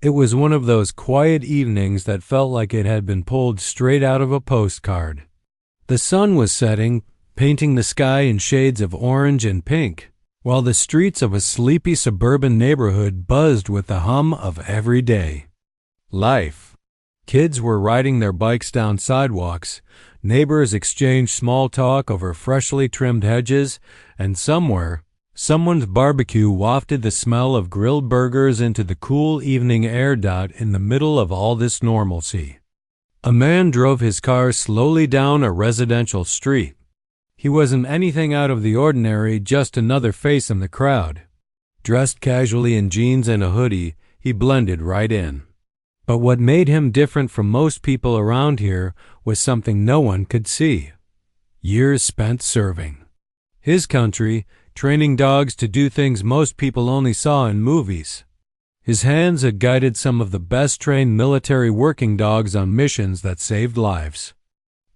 It was one of those quiet evenings that felt like it had been pulled straight out of a postcard. The sun was setting, painting the sky in shades of orange and pink, while the streets of a sleepy suburban neighborhood buzzed with the hum of everyday life. Kids were riding their bikes down sidewalks, neighbors exchanged small talk over freshly trimmed hedges, and somewhere, someone's barbecue wafted the smell of grilled burgers into the cool evening air. In the middle of all this normalcy, a man drove his car slowly down a residential street. He wasn't anything out of the ordinary, just another face in the crowd. Dressed casually in jeans and a hoodie, he blended right in. But what made him different from most people around here was something no one could see. Years spent serving his country, training dogs to do things most people only saw in movies. His hands had guided some of the best trained military working dogs on missions that saved lives.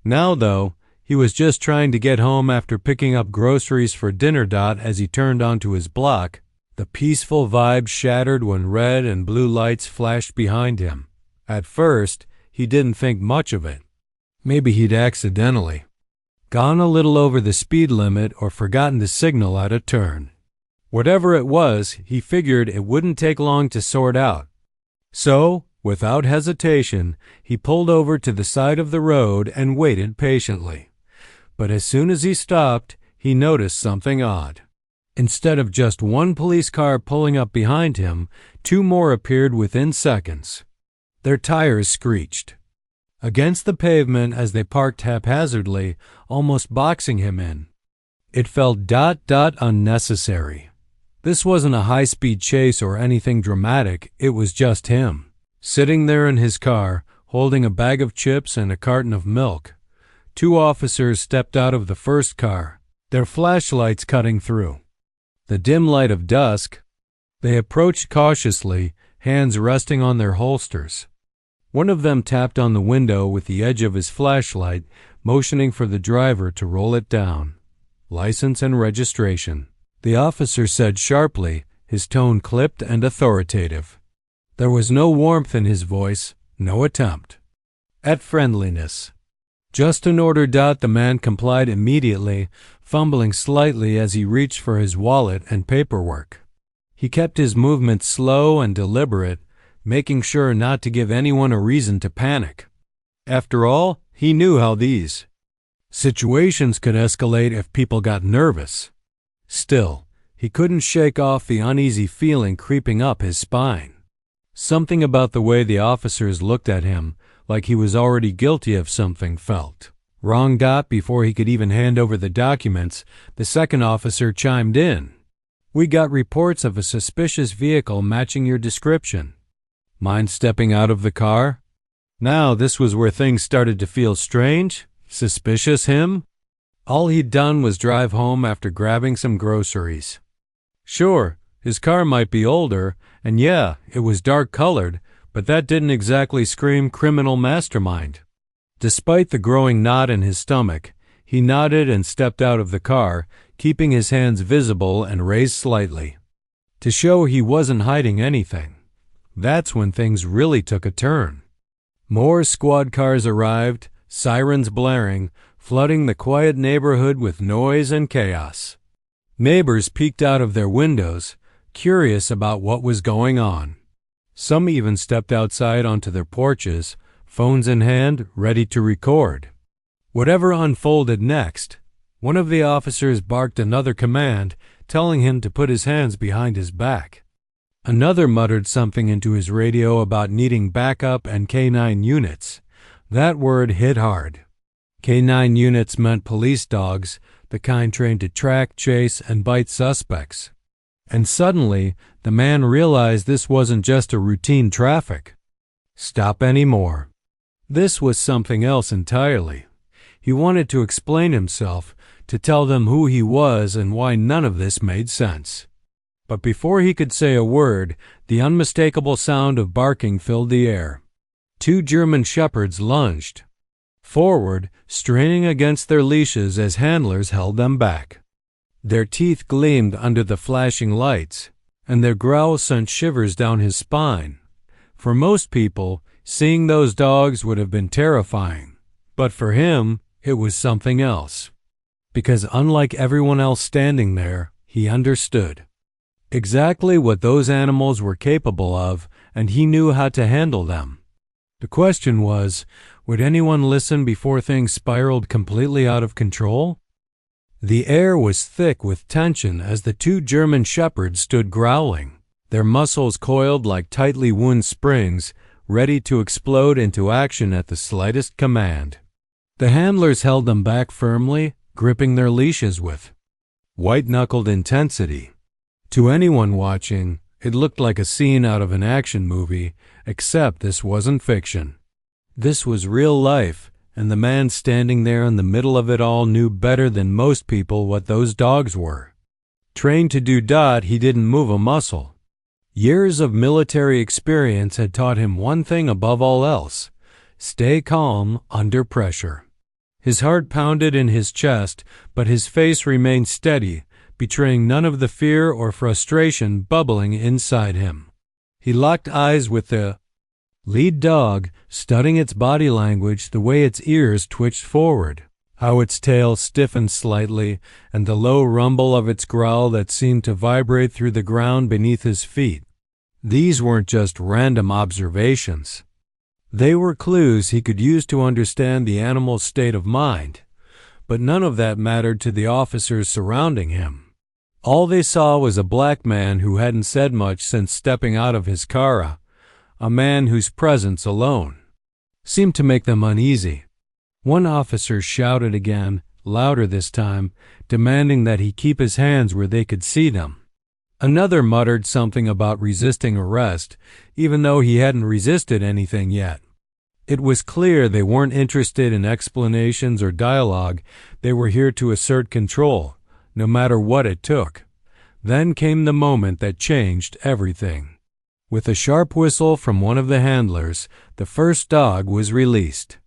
Now, though, he was just trying to get home after picking up groceries for dinner. As he turned onto his block, the peaceful vibe shattered when red and blue lights flashed behind him. At first, he didn't think much of it. Maybe he'd accidentally gone a little over the speed limit or forgotten to signal at a turn. Whatever it was, he figured it wouldn't take long to sort out. So, without hesitation, he pulled over to the side of the road and waited patiently. But as soon as he stopped, he noticed something odd. Instead of just one police car pulling up behind him, two more appeared within seconds. Their tires screeched against the pavement as they parked haphazardly, almost boxing him in. It felt unnecessary. This wasn't a high-speed chase or anything dramatic, it was just him, sitting there in his car, holding a bag of chips and a carton of milk. Two officers stepped out of the first car, their flashlights cutting through the dim light of dusk. They approached cautiously, hands resting on their holsters. One of them tapped on the window with the edge of his flashlight, motioning for the driver to roll it down. License and registration, the officer said sharply, his tone clipped and authoritative. There was no warmth in his voice, no attempt at friendliness. Just an order. The man complied immediately, fumbling slightly as he reached for his wallet and paperwork. He kept his movements slow and deliberate, making sure not to give anyone a reason to panic. After all, he knew how these situations could escalate if people got nervous. Still, he couldn't shake off the uneasy feeling creeping up his spine. Something about the way the officers looked at him, like he was already guilty of something, felt wrong. Before he could even hand over the documents, the second officer chimed in. "We got reports of a suspicious vehicle matching your description. Mind stepping out of the car?" Now this was where things started to feel strange. Suspicious him? All he'd done was drive home after grabbing some groceries. Sure, his car might be older, and yeah, it was dark-colored, but that didn't exactly scream criminal mastermind. Despite the growing knot in his stomach, he nodded and stepped out of the car, keeping his hands visible and raised slightly, to show he wasn't hiding anything. That's when things really took a turn. More squad cars arrived, sirens blaring, flooding the quiet neighborhood with noise and chaos. Neighbors peeked out of their windows, curious about what was going on. Some even stepped outside onto their porches, phones in hand, ready to record. Whatever unfolded next, one of the officers barked another command, telling him to put his hands behind his back. Another muttered something into his radio about needing backup and K9 units. That word hit hard. K9 units meant police dogs, the kind trained to track, chase, and bite suspects. And suddenly, the man realized this wasn't just a routine traffic stop anymore. This was something else entirely. He wanted to explain himself, to tell them who he was and why none of this made sense. But before he could say a word, the unmistakable sound of barking filled the air. Two German shepherds lunged forward, straining against their leashes as handlers held them back. Their teeth gleamed under the flashing lights, and their growls sent shivers down his spine. For most people, seeing those dogs would have been terrifying. But for him, it was something else. Because unlike everyone else standing there, he understood exactly what those animals were capable of, and he knew how to handle them. The question was, would anyone listen before things spiraled completely out of control? The air was thick with tension as the two German shepherds stood growling, their muscles coiled like tightly wound springs, ready to explode into action at the slightest command. The handlers held them back firmly, gripping their leashes with white-knuckled intensity. To anyone watching, it looked like a scene out of an action movie, except this wasn't fiction. This was real life, and the man standing there in the middle of it all knew better than most people what those dogs were. Trained to do dot, he didn't move a muscle. Years of military experience had taught him one thing above all else: stay calm under pressure. His heart pounded in his chest, but his face remained steady, betraying none of the fear or frustration bubbling inside him. He locked eyes with the lead dog, studying its body language, the way its ears twitched forward, how its tail stiffened slightly, and the low rumble of its growl that seemed to vibrate through the ground beneath his feet. These weren't just random observations. They were clues he could use to understand the animal's state of mind, but none of that mattered to the officers surrounding him. All they saw was a black man who hadn't said much since stepping out of his car, a man whose presence alone seemed to make them uneasy. One officer shouted again, louder this time, demanding that he keep his hands where they could see them. Another muttered something about resisting arrest, even though he hadn't resisted anything yet. It was clear they weren't interested in explanations or dialogue. They were here to assert control, no matter what it took. Then came the moment that changed everything. With a sharp whistle from one of the handlers, the first dog was released.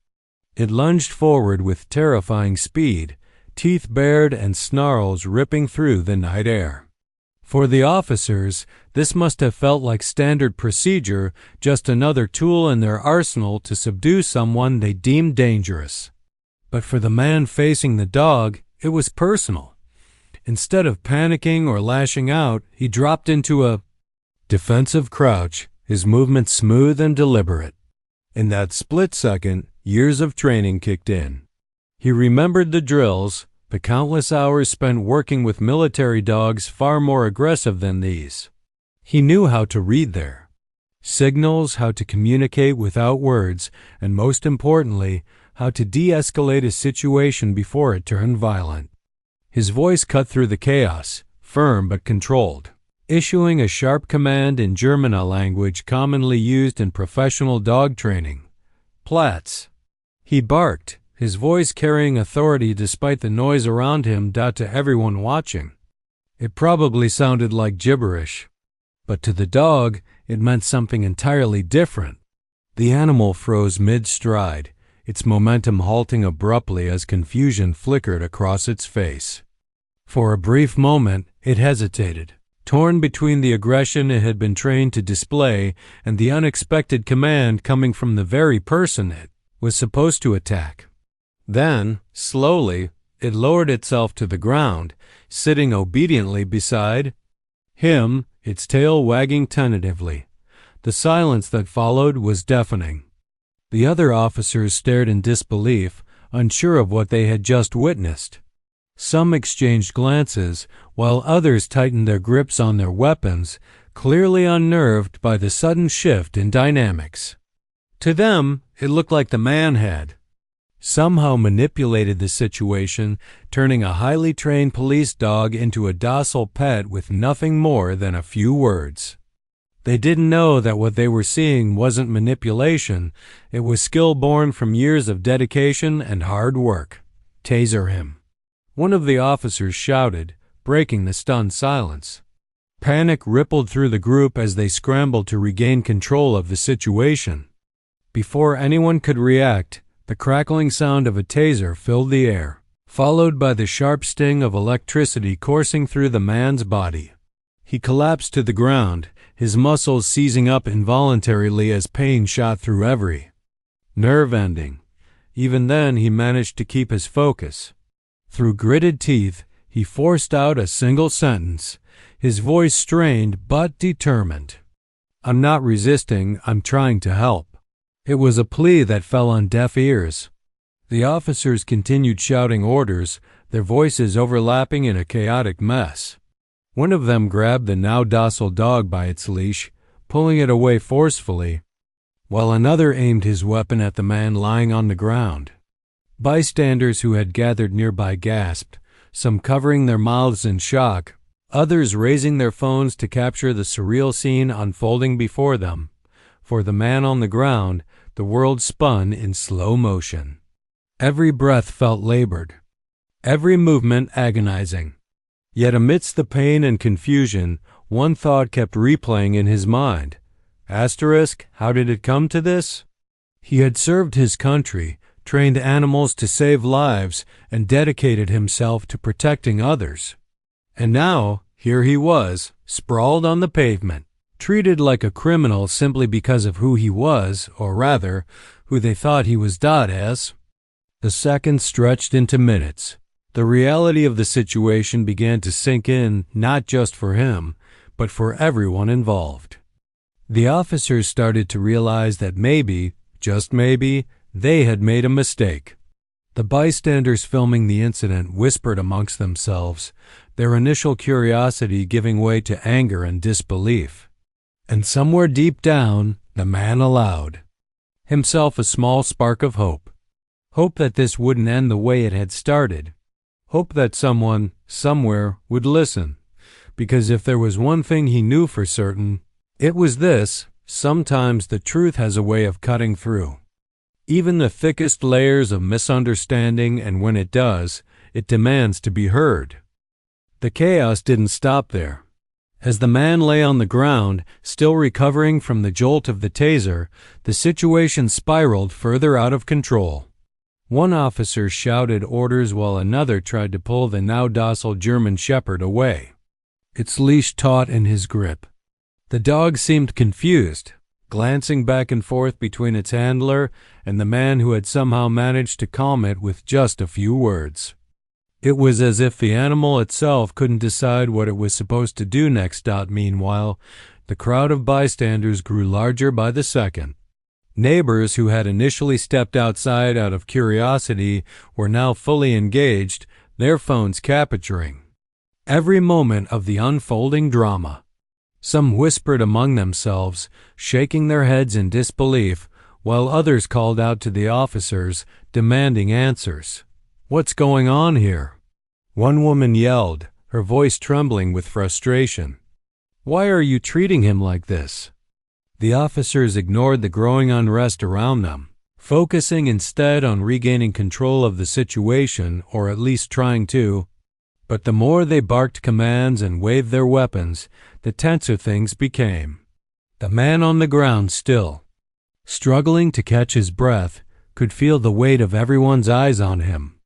It lunged forward with terrifying speed, teeth bared and snarls ripping through the night air. For the officers, this must have felt like standard procedure, just another tool in their arsenal to subdue someone they deemed dangerous. But for the man facing the dog, it was personal. Instead of panicking or lashing out, he dropped into a defensive crouch, his movements smooth and deliberate. In that split second, years of training kicked in. He remembered the drills, the countless hours spent working with military dogs far more aggressive than these. He knew how to read their signals, how to communicate without words, and most importantly, how to de-escalate a situation before it turned violent. His voice cut through the chaos, firm but controlled, issuing a sharp command in German, a language commonly used in professional dog training. Platz. He barked, his voice carrying authority despite the noise around him to everyone watching. It probably sounded like gibberish, but to the dog, it meant something entirely different. The animal froze mid-stride, its momentum halting abruptly as confusion flickered across its face. For a brief moment, it hesitated, torn between the aggression it had been trained to display and the unexpected command coming from the very person it was supposed to attack. Then, slowly, it lowered itself to the ground, sitting obediently beside him, its tail wagging tentatively. The silence that followed was deafening. The other officers stared in disbelief, unsure of what they had just witnessed. Some exchanged glances, while others tightened their grips on their weapons, clearly unnerved by the sudden shift in dynamics. To them, it looked like the man had somehow manipulated the situation, turning a highly trained police dog into a docile pet with nothing more than a few words. They didn't know that what they were seeing wasn't manipulation, it was skill born from years of dedication and hard work. "Taser him," one of the officers shouted, breaking the stunned silence. Panic rippled through the group as they scrambled to regain control of the situation. Before anyone could react, the crackling sound of a taser filled the air, followed by the sharp sting of electricity coursing through the man's body. He collapsed to the ground, his muscles seizing up involuntarily as pain shot through every nerve ending. Even then, he managed to keep his focus. Through gritted teeth, he forced out a single sentence, his voice strained but determined. "I'm not resisting, I'm trying to help." It was a plea that fell on deaf ears. The officers continued shouting orders, their voices overlapping in a chaotic mess. One of them grabbed the now docile dog by its leash, pulling it away forcefully, while another aimed his weapon at the man lying on the ground. Bystanders who had gathered nearby gasped, some covering their mouths in shock, others raising their phones to capture the surreal scene unfolding before them. For the man on the ground, the world spun in slow motion. Every breath felt labored, every movement agonizing. Yet amidst the pain and confusion, one thought kept replaying in his mind. Asterisk, how did it come to this? He had served his country, trained animals to save lives, and dedicated himself to protecting others. And now, here he was, sprawled on the pavement, treated like a criminal simply because of who he was, or rather, who they thought he was dot as. The seconds stretched into minutes. The reality of the situation began to sink in, not just for him, but for everyone involved. The officers started to realize that maybe, just maybe, they had made a mistake. The bystanders filming the incident whispered amongst themselves, their initial curiosity giving way to anger and disbelief. And somewhere deep down, the man allowed himself a small spark of hope. Hope that this wouldn't end the way it had started. Hope that someone, somewhere, would listen. Because if there was one thing he knew for certain, it was this: sometimes the truth has a way of cutting through even the thickest layers of misunderstanding, and when it does, it demands to be heard. The chaos didn't stop there. As the man lay on the ground, still recovering from the jolt of the taser, the situation spiraled further out of control. One officer shouted orders while another tried to pull the now docile German Shepherd away, its leash taut in his grip. The dog seemed confused, glancing back and forth between its handler and the man who had somehow managed to calm it with just a few words. It was as if the animal itself couldn't decide what it was supposed to do next. Meanwhile, the crowd of bystanders grew larger by the second. Neighbors who had initially stepped outside out of curiosity were now fully engaged, their phones capturing every moment of the unfolding drama. Some whispered among themselves, shaking their heads in disbelief, while others called out to the officers, demanding answers. "What's going on here?" One woman yelled, her voice trembling with frustration. "Why are you treating him like this?" The officers ignored the growing unrest around them, focusing instead on regaining control of the situation, or at least trying to. But the more they barked commands and waved their weapons, the tenser things became. The man on the ground, still struggling to catch his breath, could feel the weight of everyone's eyes on him.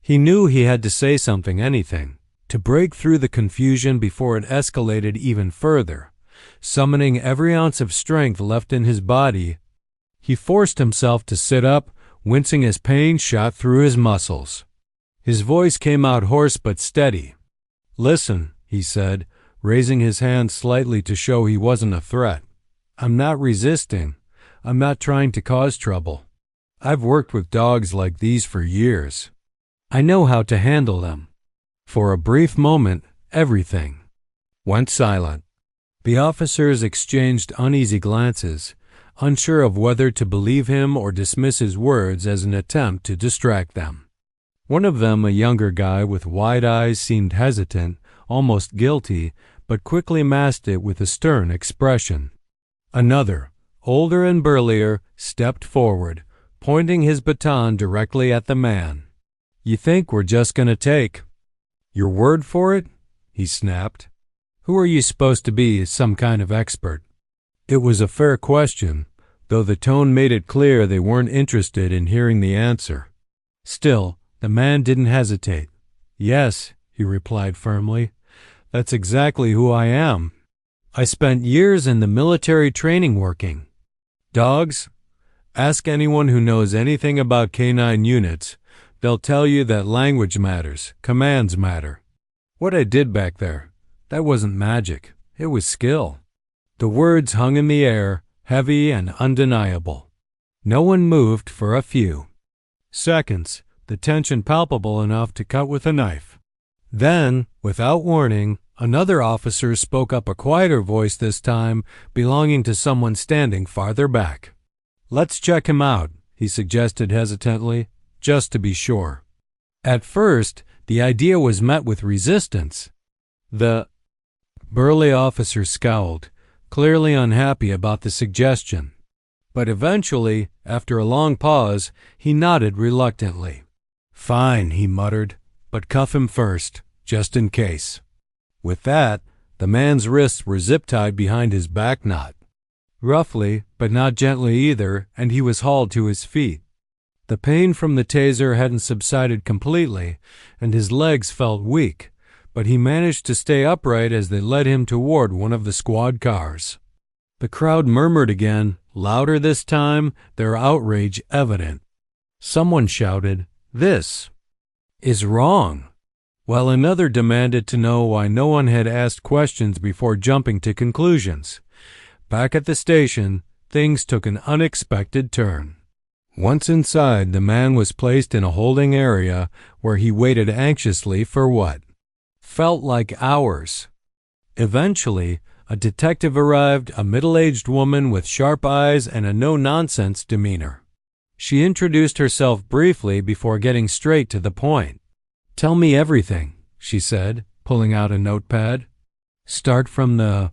He knew he had to say something, anything, to break through the confusion before it escalated even further. Summoning every ounce of strength left in his body, he forced himself to sit up, wincing as pain shot through his muscles. His voice came out hoarse but steady. "Listen," he said, raising his hand slightly to show he wasn't a threat. "I'm not resisting. I'm not trying to cause trouble. I've worked with dogs like these for years. I know how to handle them." For a brief moment, everything went silent. The officers exchanged uneasy glances, unsure of whether to believe him or dismiss his words as an attempt to distract them. One of them, a younger guy with wide eyes, seemed hesitant, almost guilty, but quickly masked it with a stern expression. Another, older and burlier, stepped forward, pointing his baton directly at the man. "You think we're just going to take your word for it?" he snapped. "Who are you supposed to be, some kind of expert?" It was a fair question, though the tone made it clear they weren't interested in hearing the answer. Still, the man didn't hesitate. "Yes," he replied firmly. "That's exactly who I am." I spent years in the military training working. Dogs? Ask anyone who knows anything about canine units. They'll tell you that language matters, commands matter. What I did back there, that wasn't magic. It was skill. The words hung in the air, heavy and undeniable. No one moved for a few seconds, the tension palpable enough to cut with a knife. Then, without warning, another officer spoke up, a quieter voice this time, belonging to someone standing farther back. "Let's check him out," he suggested hesitantly, just to be sure. At first, the idea was met with resistance. The burly officer scowled, clearly unhappy about the suggestion. But eventually, after a long pause, he nodded reluctantly. "Fine," he muttered, "but cuff him first, just in case." With that, the man's wrists were zip-tied behind his back knot. Roughly, but not gently either, and he was hauled to his feet. The pain from the taser hadn't subsided completely, and his legs felt weak, but he managed to stay upright as they led him toward one of the squad cars. The crowd murmured again, louder this time, their outrage evident. Someone shouted, "This is wrong," while another demanded to know why no one had asked questions before jumping to conclusions. Back at the station, things took an unexpected turn. Once inside, the man was placed in a holding area where he waited anxiously for what felt like hours. Eventually, a detective arrived, a middle-aged woman with sharp eyes and a no-nonsense demeanor. She introduced herself briefly before getting straight to the point. "Tell me everything," she said, pulling out a notepad. "Start from the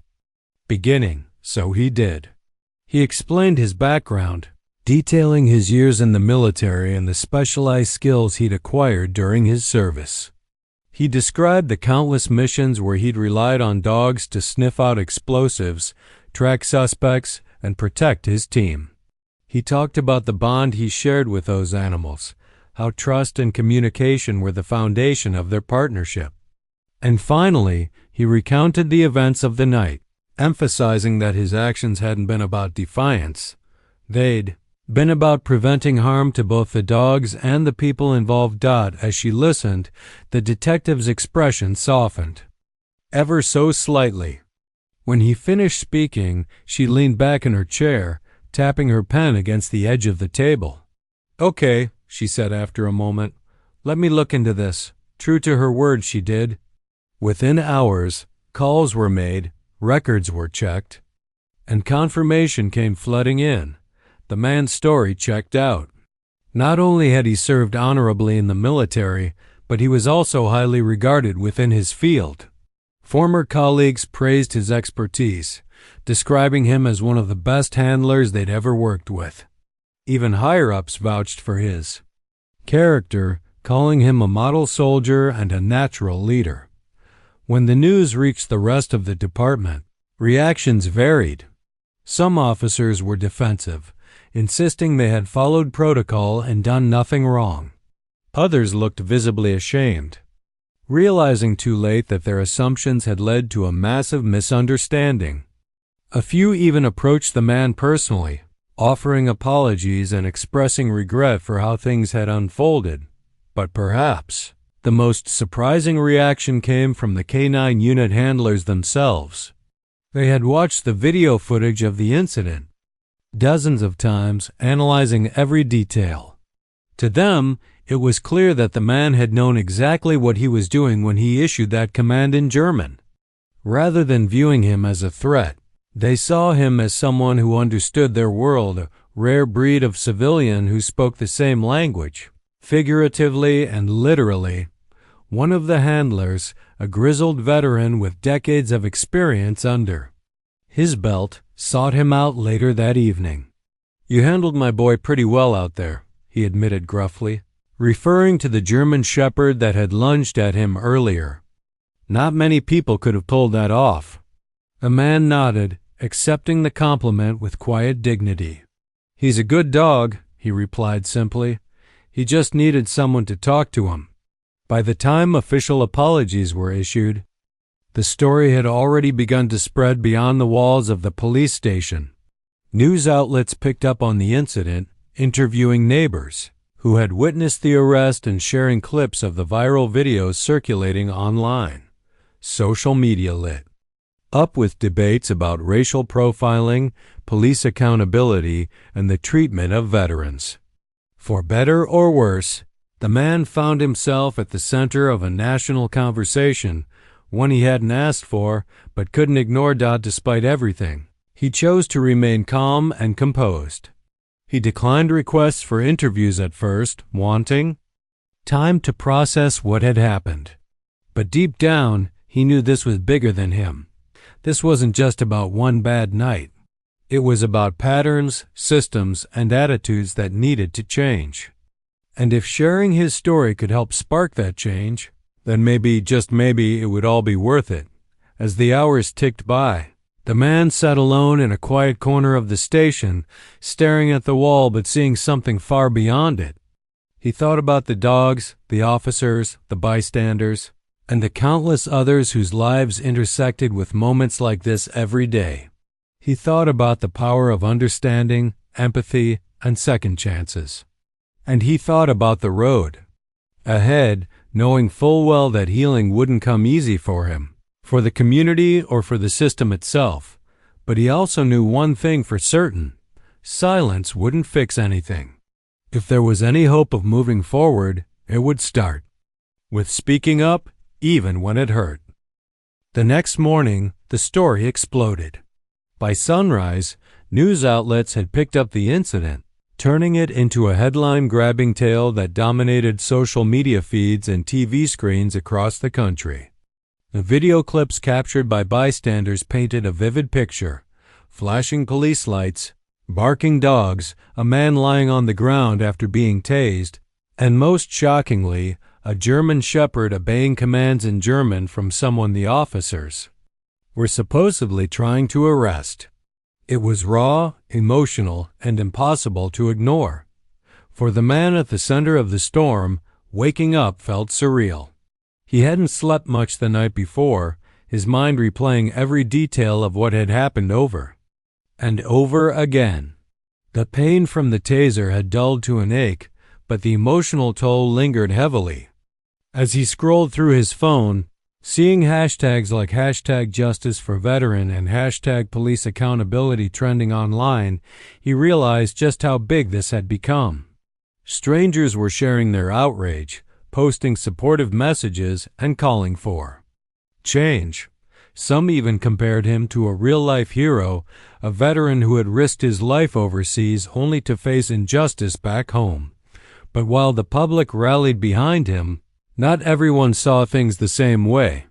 beginning." So he did. He explained his background, detailing his years in the military and the specialized skills he'd acquired during his service. He described the countless missions where he'd relied on dogs to sniff out explosives, track suspects, and protect his team. He talked about the bond he shared with those animals, how trust and communication were the foundation of their partnership. And finally, he recounted the events of the night, emphasizing that his actions hadn't been about defiance. They'd been about preventing harm to both the dogs and the people involved. As she listened, the detective's expression softened, ever so slightly. When he finished speaking, she leaned back in her chair, tapping her pen against the edge of the table. "Okay," she said after a moment. "Let me look into this." True to her word, she did. Within hours, calls were made, records were checked, and confirmation came flooding in. The man's story checked out. Not only had he served honorably in the military, but he was also highly regarded within his field. Former colleagues praised his expertise, describing him as one of the best handlers they'd ever worked with. Even higher-ups vouched for his character, calling him a model soldier and a natural leader. When the news reached the rest of the department, reactions varied. Some officers were defensive, insisting they had followed protocol and done nothing wrong. Others looked visibly ashamed, realizing too late that their assumptions had led to a massive misunderstanding. A few even approached the man personally, offering apologies and expressing regret for how things had unfolded. But perhaps the most surprising reaction came from the K-9 unit handlers themselves. They had watched the video footage of the incident dozens of times, analyzing every detail. To them, it was clear that the man had known exactly what he was doing when he issued that command in German. Rather than viewing him as a threat, they saw him as someone who understood their world, a rare breed of civilian who spoke the same language, figuratively and literally. One of the handlers, a grizzled veteran with decades of experience under his belt, sought him out later that evening. "You handled my boy pretty well out there," he admitted gruffly, referring to the German shepherd that had lunged at him earlier. "Not many people could have pulled that off." The man nodded, accepting the compliment with quiet dignity. "He's a good dog," he replied simply. "He just needed someone to talk to him." By the time official apologies were issued, The story had already begun to spread beyond the walls of the police station. News outlets picked up on the incident, interviewing neighbors who had witnessed the arrest and sharing clips of the viral videos circulating online. Social media lit up with debates about racial profiling, police accountability, and the treatment of veterans. For better or worse, the man found himself at the center of a national conversation, one he hadn't asked for but couldn't ignore. Despite everything, he chose to remain calm and composed. He declined requests for interviews at first, wanting time to process what had happened. But deep down, he knew this was bigger than him. This wasn't just about one bad night. It was about patterns, systems, and attitudes that needed to change. And if sharing his story could help spark that change, then maybe, just maybe, it would all be worth it. As the hours ticked by, the man sat alone in a quiet corner of the station, staring at the wall but seeing something far beyond it. He thought about the dogs, the officers, the bystanders, and the countless others whose lives intersected with moments like this every day. He thought about the power of understanding, empathy, and second chances. And he thought about the road ahead, knowing full well that healing wouldn't come easy for him, for the community, or for the system itself. But he also knew one thing for certain: silence wouldn't fix anything. If there was any hope of moving forward, it would start with speaking up, even when it hurt. The next morning, the story exploded. By sunrise, news outlets had picked up the incident, turning it into a headline-grabbing tale that dominated social media feeds and TV screens across the country. The video clips captured by bystanders painted a vivid picture: flashing police lights, barking dogs, a man lying on the ground after being tased, and most shockingly, a German shepherd obeying commands in German from someone the officers were supposedly trying to arrest. It was raw, emotional, and impossible to ignore. For the man at the center of the storm, waking up felt surreal. He hadn't slept much the night before, his mind replaying every detail of what had happened over and over again. The pain from the taser had dulled to an ache, but the emotional toll lingered heavily. As he scrolled through his phone, seeing hashtags like #JusticeForVeteran and #PoliceAccountability trending online, he realized just how big this had become. Strangers were sharing their outrage, posting supportive messages, and calling for change. Some even compared him to a real-life hero, a veteran who had risked his life overseas only to face injustice back home. But while the public rallied behind him, not everyone saw things the same way.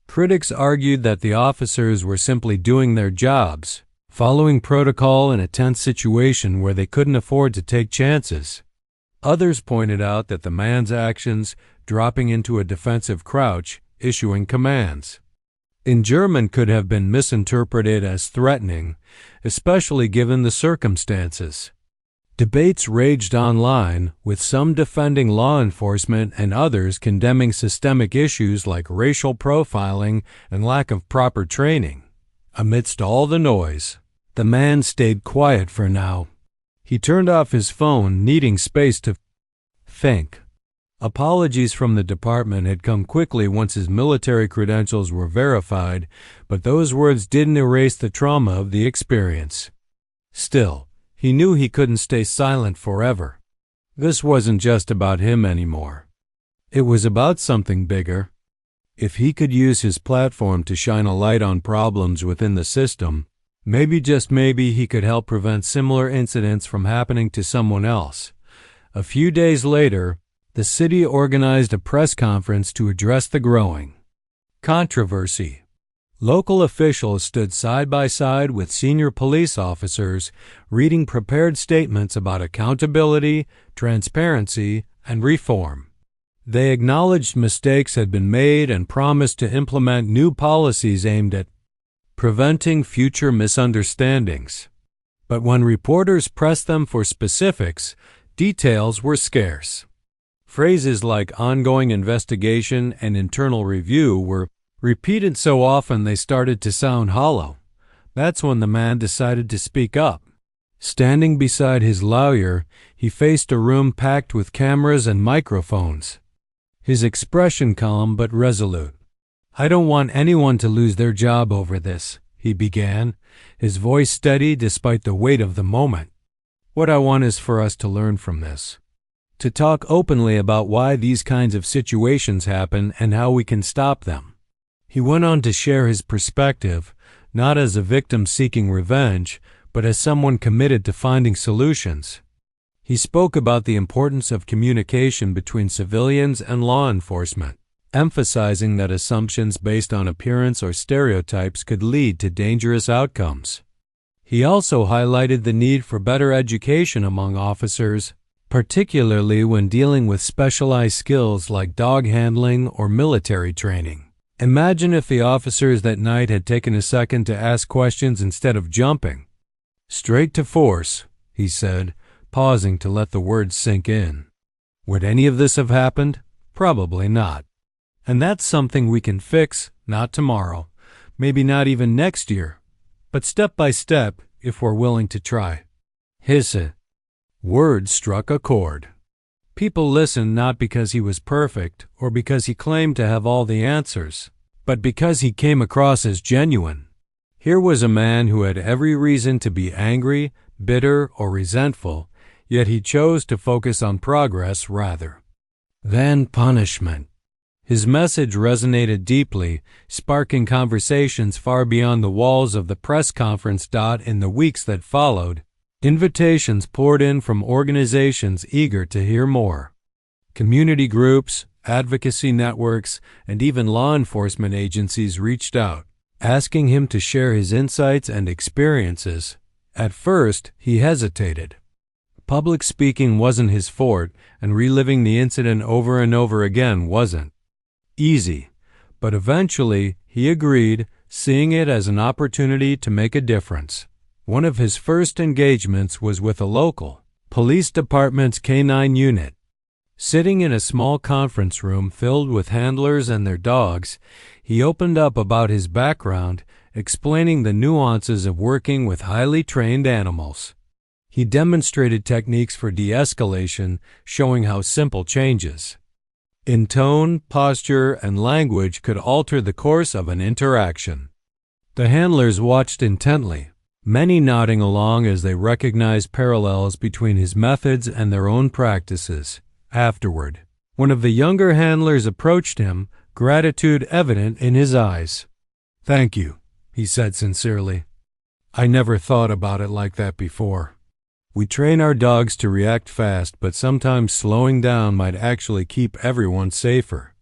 Critics argued that the officers were simply doing their jobs, following protocol in a tense situation where they couldn't afford to take chances. Others pointed out that the man's actions, dropping into a defensive crouch, issuing commands in German, could have been misinterpreted as threatening, especially given the circumstances. Debates raged online, with some defending law enforcement and others condemning systemic issues like racial profiling and lack of proper training. Amidst all the noise, the man stayed quiet for now. He turned off his phone, needing space to think. Apologies from the department had come quickly once his military credentials were verified, but those words didn't erase the trauma of the experience. Still, he knew he couldn't stay silent forever. This wasn't just about him anymore. It was about something bigger. If he could use his platform to shine a light on problems within the system, maybe, just maybe, he could help prevent similar incidents from happening to someone else. A few days later, the city organized a press conference to address the growing controversy. Local officials stood side by side with senior police officers, reading prepared statements about accountability, transparency, and reform. They acknowledged mistakes had been made and promised to implement new policies aimed at preventing future misunderstandings. But when reporters pressed them for specifics, details were scarce. Phrases like ongoing investigation and internal review were Repeated so often they started to sound hollow. That's when the man decided to speak up. Standing beside his lawyer, he faced a room packed with cameras and microphones. His expression calm but resolute. "I don't want anyone to lose their job over this," he began, his voice steady despite the weight of the moment. "What I want is for us to learn from this. To talk openly about why these kinds of situations happen and how we can stop them." He went on to share his perspective, not as a victim seeking revenge, but as someone committed to finding solutions. He spoke about the importance of communication between civilians and law enforcement, emphasizing that assumptions based on appearance or stereotypes could lead to dangerous outcomes. He also highlighted the need for better education among officers, particularly when dealing with specialized skills like dog handling or military training. Imagine if the officers that night had taken a second to ask questions instead of jumping. "Straight to force," he said, pausing to let the words sink in. Would any of this have happened? Probably not. And that's something we can fix, not tomorrow, maybe not even next year, but step by step if we're willing to try. Hisse. Words struck a chord. People listened not because he was perfect or because he claimed to have all the answers, but because he came across as genuine. Here was a man who had every reason to be angry, bitter, or resentful, yet he chose to focus on progress rather than punishment. His message resonated deeply, sparking conversations far beyond the walls of the press conference. In the weeks that followed, invitations poured in from organizations eager to hear more. Community groups, advocacy networks, and even law enforcement agencies reached out, asking him to share his insights and experiences. At first, he hesitated. Public speaking wasn't his forte, and reliving the incident over and over again wasn't easy. But eventually, he agreed, seeing it as an opportunity to make a difference. One of his first engagements was with a local police department's K-9 unit. Sitting in a small conference room filled with handlers and their dogs, he opened up about his background, explaining the nuances of working with highly trained animals. He demonstrated techniques for de-escalation, showing how simple changes in tone, posture, and language could alter the course of an interaction. The handlers watched intently, many nodding along as they recognized parallels between his methods and their own practices. Afterward, one of the younger handlers approached him, gratitude evident in his eyes. "Thank you," he said sincerely. "I never thought about it like that before. We train our dogs to react fast, but sometimes slowing down might actually keep everyone safer."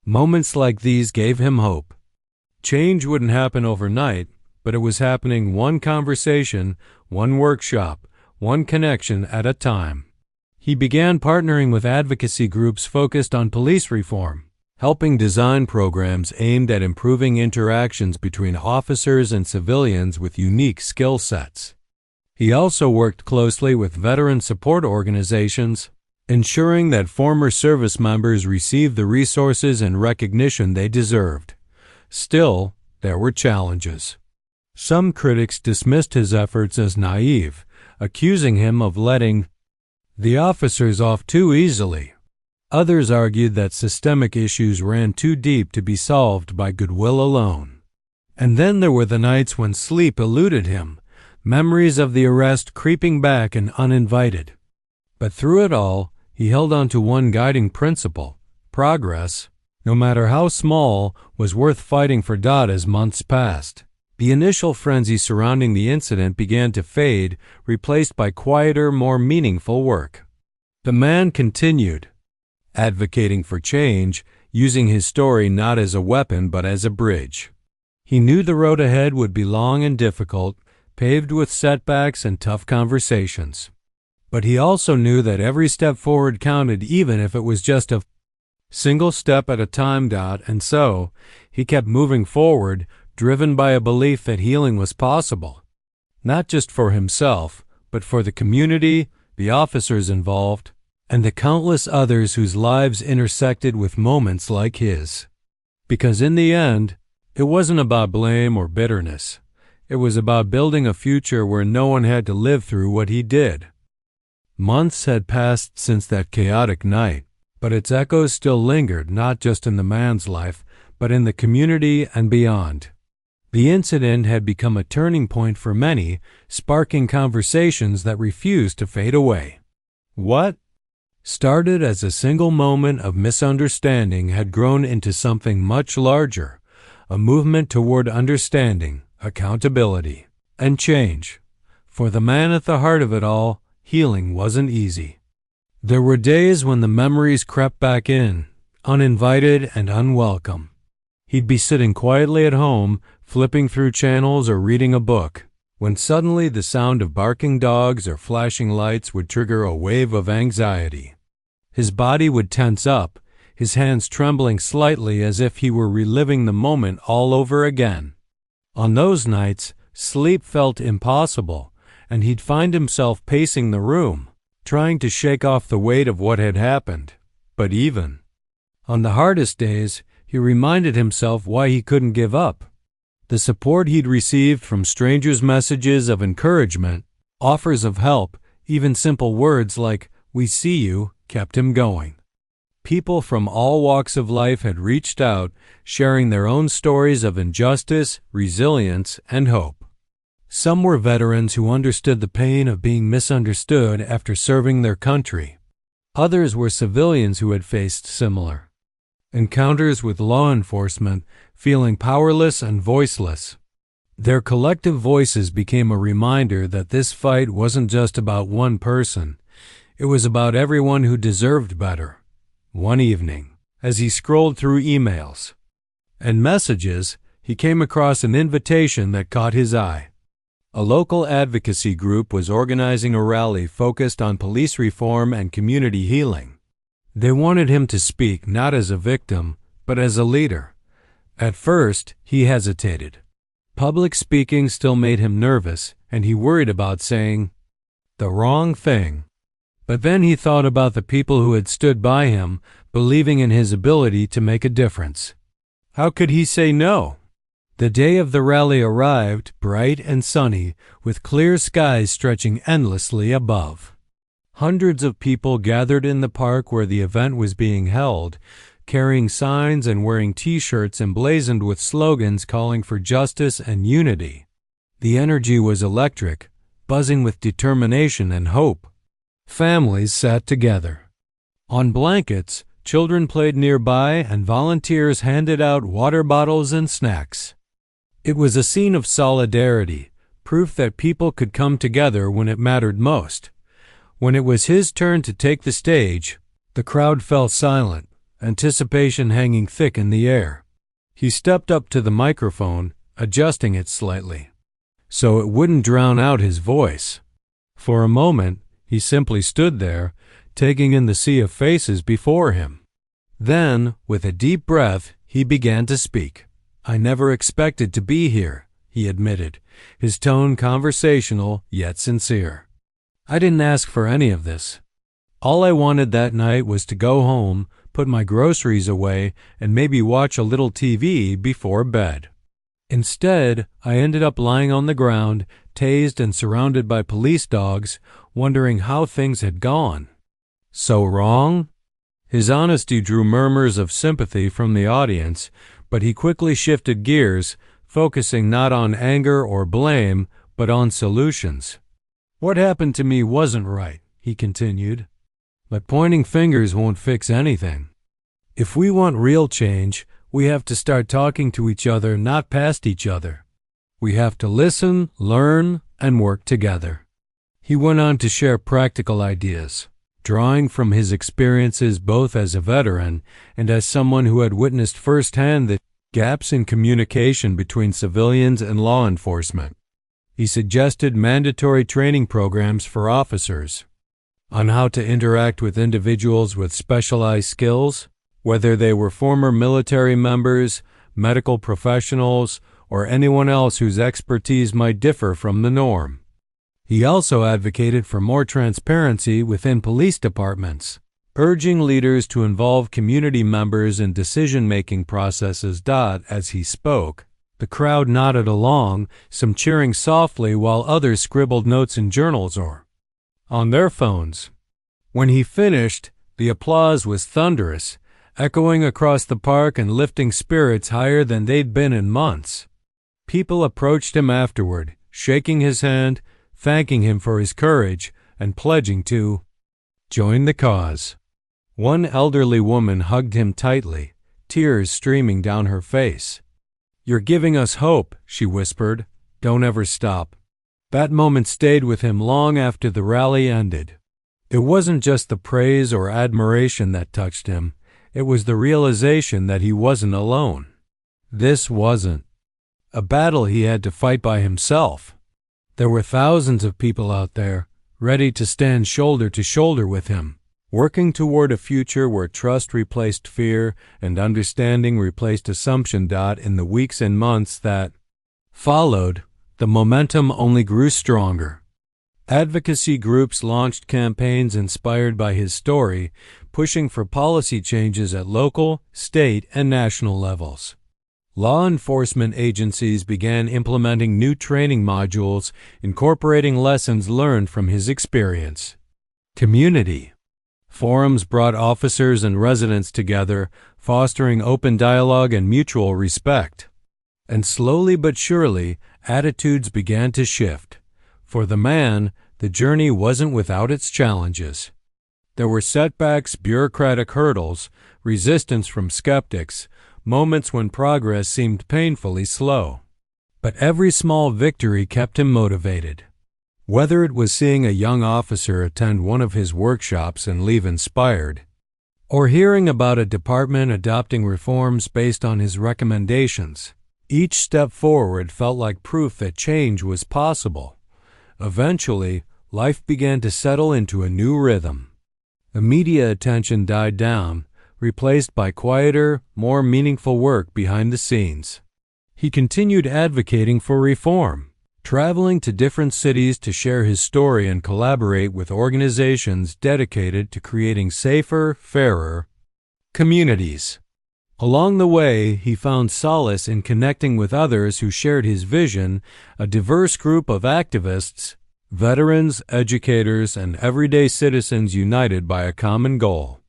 Moments like these gave him hope. Change wouldn't happen overnight, but it was happening one conversation, one workshop, one connection at a time. He began partnering with advocacy groups focused on police reform, helping design programs aimed at improving interactions between officers and civilians with unique skill sets. He also worked closely with veteran support organizations, ensuring that former service members received the resources and recognition they deserved. Still, there were challenges. Some critics dismissed his efforts as naive, accusing him of letting the officers off too easily. Others argued that systemic issues ran too deep to be solved by goodwill alone. And then there were the nights when sleep eluded him, memories of the arrest creeping back and uninvited. But through it all, he held on to one guiding principle: progress, no matter how small, was worth fighting for. As months passed, the initial frenzy surrounding the incident began to fade, replaced by quieter, more meaningful work. The man continued, advocating for change, using his story not as a weapon but as a bridge. He knew the road ahead would be long and difficult, paved with setbacks and tough conversations. But he also knew that every step forward counted, even if it was just a single step at a time. And so, he kept moving forward, driven by a belief that healing was possible, not just for himself, but for the community, the officers involved, and the countless others whose lives intersected with moments like his. Because in the end, It wasn't about blame or bitterness. It was about building a future where no one had to live through what he did. Months had passed since that chaotic night, but its echoes still lingered not just in the man's life, but in the community and beyond. The incident had become a turning point for many, sparking conversations that refused to fade away. What started as a single moment of misunderstanding had grown into something much larger, a movement toward understanding, accountability, and change. For the man at the heart of it all, healing wasn't easy. There were days when the memories crept back in, uninvited and unwelcome. He'd be sitting quietly at home, flipping through channels or reading a book, when suddenly the sound of barking dogs or flashing lights would trigger a wave of anxiety. His body would tense up, his hands trembling slightly as if he were reliving the moment all over again. On those nights, sleep felt impossible, and he'd find himself pacing the room, trying to shake off the weight of what had happened. But even on the hardest days, he reminded himself why he couldn't give up. The support he'd received from strangers' messages of encouragement, offers of help, even simple words like, "We see you," kept him going. People from all walks of life had reached out, sharing their own stories of injustice, resilience, and hope. Some were veterans who understood the pain of being misunderstood after serving their country. Others were civilians who had faced similar encounters with law enforcement, feeling powerless and voiceless. Their collective voices became a reminder that this fight wasn't just about one person. It was about everyone who deserved better. One evening, as he scrolled through emails and messages, he came across an invitation that caught his eye. A local advocacy group was organizing a rally focused on police reform and community healing. They wanted him to speak not as a victim, but as a leader. At first, he hesitated. Public speaking still made him nervous, and he worried about saying the wrong thing. But then he thought about the people who had stood by him, believing in his ability to make a difference. How could he say no? The day of the rally arrived, bright and sunny, with clear skies stretching endlessly above. Hundreds of people gathered in the park where the event was being held, carrying signs and wearing T-shirts emblazoned with slogans calling for justice and unity. The energy was electric, buzzing with determination and hope. Families sat together. On blankets, children played nearby and volunteers handed out water bottles and snacks. It was a scene of solidarity, proof that people could come together when it mattered most. When it was his turn to take the stage, the crowd fell silent, anticipation hanging thick in the air. He stepped up to the microphone, adjusting it slightly, so it wouldn't drown out his voice. For a moment, he simply stood there, taking in the sea of faces before him. Then, with a deep breath, he began to speak. "I never expected to be here," he admitted, his tone conversational yet sincere. "I didn't ask for any of this. All I wanted that night was to go home, put my groceries away, and maybe watch a little TV before bed. Instead, I ended up lying on the ground, tased and surrounded by police dogs, wondering how things had gone." So wrong? His honesty drew murmurs of sympathy from the audience, but he quickly shifted gears, focusing not on anger or blame, but on solutions. "What happened to me wasn't right," he continued, "but pointing fingers won't fix anything. If we want real change, we have to start talking to each other, not past each other. We have to listen, learn, and work together." He went on to share practical ideas, drawing from his experiences both as a veteran and as someone who had witnessed firsthand the gaps in communication between civilians and law enforcement. He suggested mandatory training programs for officers on how to interact with individuals with specialized skills, whether they were former military members, medical professionals, or anyone else whose expertise might differ from the norm. He also advocated for more transparency within police departments, urging leaders to involve community members in decision-making processes. As he spoke, The crowd nodded along, some cheering softly while others scribbled notes in journals or on their phones. When he finished, the applause was thunderous, echoing across the park and lifting spirits higher than they'd been in months. People approached him afterward, shaking his hand, thanking him for his courage, and pledging to join the cause. One elderly woman hugged him tightly, tears streaming down her face. "You're giving us hope," she whispered. "Don't ever stop." That moment stayed with him long after the rally ended. It wasn't just the praise or admiration that touched him. It was the realization that he wasn't alone. This wasn't a battle he had to fight by himself. There were thousands of people out there, ready to stand shoulder to shoulder with him, working toward a future where trust replaced fear and understanding replaced assumption. In the weeks and months that followed, the momentum only grew stronger. Advocacy groups launched campaigns inspired by his story, pushing for policy changes at local, state, and national levels. Law enforcement agencies began implementing new training modules, incorporating lessons learned from his experience. Community forums brought officers and residents together, fostering open dialogue and mutual respect. And slowly but surely, attitudes began to shift. For the man, the journey wasn't without its challenges. There were setbacks, bureaucratic hurdles, resistance from skeptics, moments when progress seemed painfully slow. But every small victory kept him motivated. Whether it was seeing a young officer attend one of his workshops and leave inspired, or hearing about a department adopting reforms based on his recommendations, each step forward felt like proof that change was possible. Eventually, life began to settle into a new rhythm. The media attention died down, replaced by quieter, more meaningful work behind the scenes. He continued advocating for reform, traveling to different cities to share his story and collaborate with organizations dedicated to creating safer, fairer communities. Along the way, he found solace in connecting with others who shared his vision, a diverse group of activists, veterans, educators, and everyday citizens united by a common goal.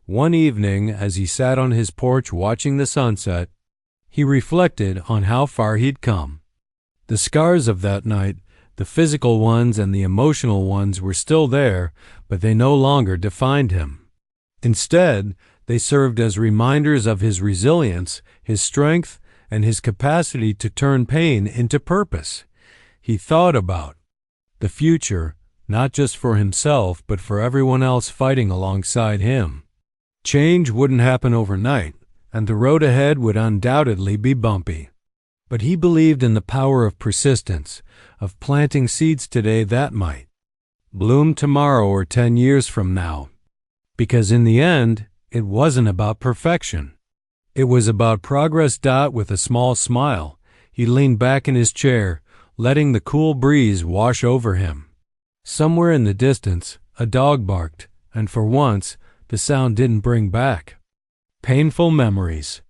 One evening, as he sat on his porch watching the sunset, he reflected on how far he'd come. The scars of that night, the physical ones and the emotional ones, were still there, but they no longer defined him. Instead, they served as reminders of his resilience, his strength, and his capacity to turn pain into purpose. He thought about the future, not just for himself, but for everyone else fighting alongside him. Change wouldn't happen overnight, and the road ahead would undoubtedly be bumpy. But he believed in the power of persistence, of planting seeds today that might bloom tomorrow or 10 years from now. Because in the end, it wasn't about perfection. It was about progress. With a small smile, he leaned back in his chair, letting the cool breeze wash over him. Somewhere in the distance, a dog barked, and for once, the sound didn't bring back painful memories.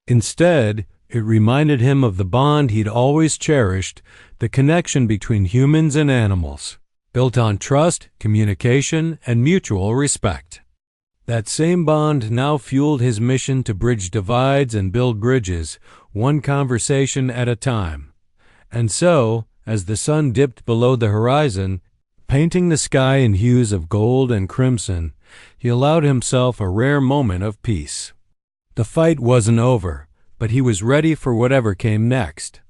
Instead, it reminded him of the bond he'd always cherished, the connection between humans and animals, built on trust, communication, and mutual respect. That same bond now fueled his mission to bridge divides and build bridges, one conversation at a time. And so, as the sun dipped below the horizon, painting the sky in hues of gold and crimson, he allowed himself a rare moment of peace. The fight wasn't over, but he was ready for whatever came next.